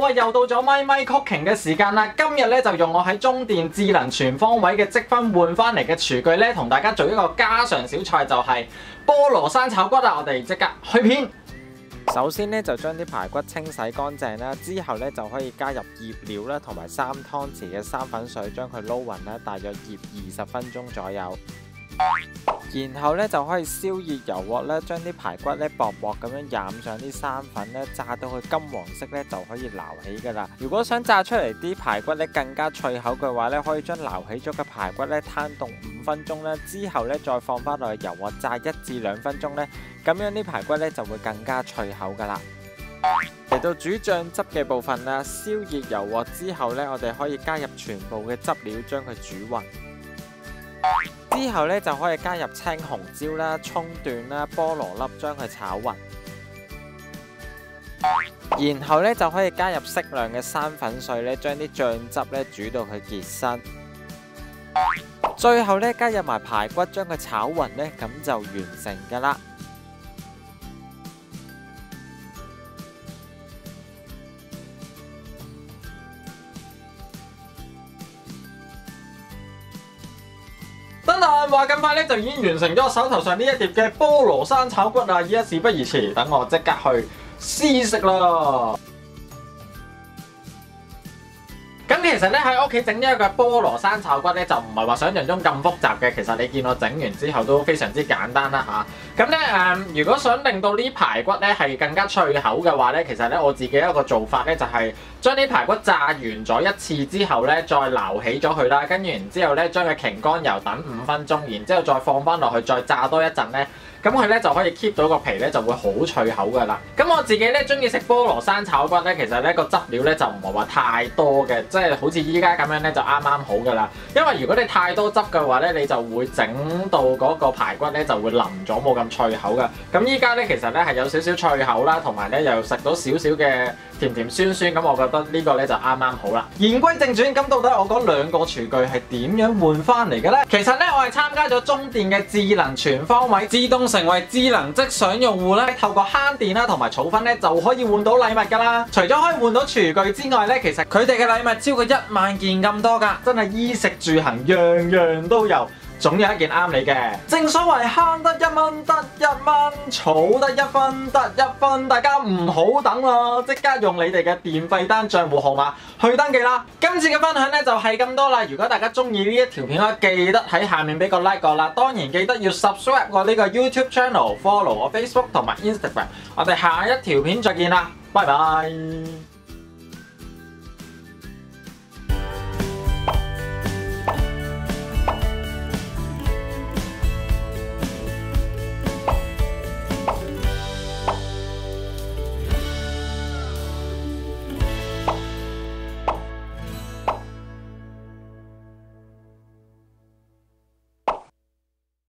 啊！又到咗咪咪 Cooking 嘅時間啦！今日咧就用我喺中電智能全方位嘅積分換翻嚟嘅廚具咧，同大家做一個家常小菜，就係菠蘿生炒骨啊！我哋即刻去片。首先咧就將啲排骨清洗乾淨啦，之後咧就可以加入醃料啦，同埋3湯匙嘅生粉水，將佢撈勻啦，大約醃20分鐘左右。然後咧就可以燒熱油鑊咧，將啲排骨咧薄薄咁樣染上啲生粉咧，炸到佢金黃色咧就可以撈起噶啦。如果想炸出嚟啲排骨咧更加脆口嘅話咧，可以將撈起咗嘅排骨咧攤凍5分鐘啦，之後咧再放翻落去油鑊炸1至2分鐘咧，咁樣啲排骨咧就會更加脆口噶啦。嚟到煮醬汁嘅部分啦，燒熱油鑊之後咧，我哋可以加入全部嘅汁料，將佢煮勻。之後咧就可以加入青紅椒啦、葱段啦、菠蘿粒，將佢炒勻。然後咧就可以加入適量嘅生粉水咧，將啲醬汁咧煮到佢結身。最後咧加入埋排骨，將佢炒勻咧，咁就完成噶啦。等等，話咁快咧就已經完成咗我手頭上呢一碟嘅菠蘿生炒骨啊！依家事不宜遲，等我即刻去試食啦！咁其實咧喺屋企整呢一個菠蘿生炒骨咧，就唔係話想象中咁複雜嘅。其實你見我整完之後都非常之簡單啦嚇。咁咧如果想令到呢排骨咧係更加脆口嘅話咧，其實咧我自己一個做法咧就係將啲排骨炸完咗一次之後咧，再撈起咗佢啦，跟住然之後咧將佢擎乾油等5分鐘，然之後再放翻落去，再炸多一陣咧。咁佢咧就可以 keep 到個皮咧就會好脆口噶啦。咁我自己咧中意食菠蘿生炒骨咧，其實咧個汁料咧就唔係話太多嘅，即係好似依家咁樣咧就啱啱好噶啦。因為如果你太多汁嘅話咧，你就會整到嗰個排骨咧就會腍咗，冇咁脆口噶。咁依家咧其實咧係有少少脆口啦，同埋咧又食到少少嘅甜甜酸酸，咁我覺得呢個咧就啱啱好啦。言歸正傳，咁到底我嗰2個廚具係點樣換翻嚟嘅咧？其實咧我係參加咗中電嘅智能全方位自動成為智能即賞用戶咧，透過慳電啦同埋儲分咧就可以換到禮物噶啦。除咗可以換到廚具之外咧，其實佢哋嘅禮物超過1萬件咁多噶，真係衣食住行樣樣都有。總有一件啱你嘅。正所謂慳得1蚊得1蚊，儲得1分得1分，大家唔好等啦，即刻用你哋嘅電費單賬戶號碼去登記啦。今次嘅分享咧就係咁多啦。如果大家中意呢一條片咧，記得喺下面俾個 like 我啦。當然記得要 subscribe 我呢個 YouTube channel，follow 我 Facebook 同埋 Instagram。我哋下一條片再見啦，拜拜。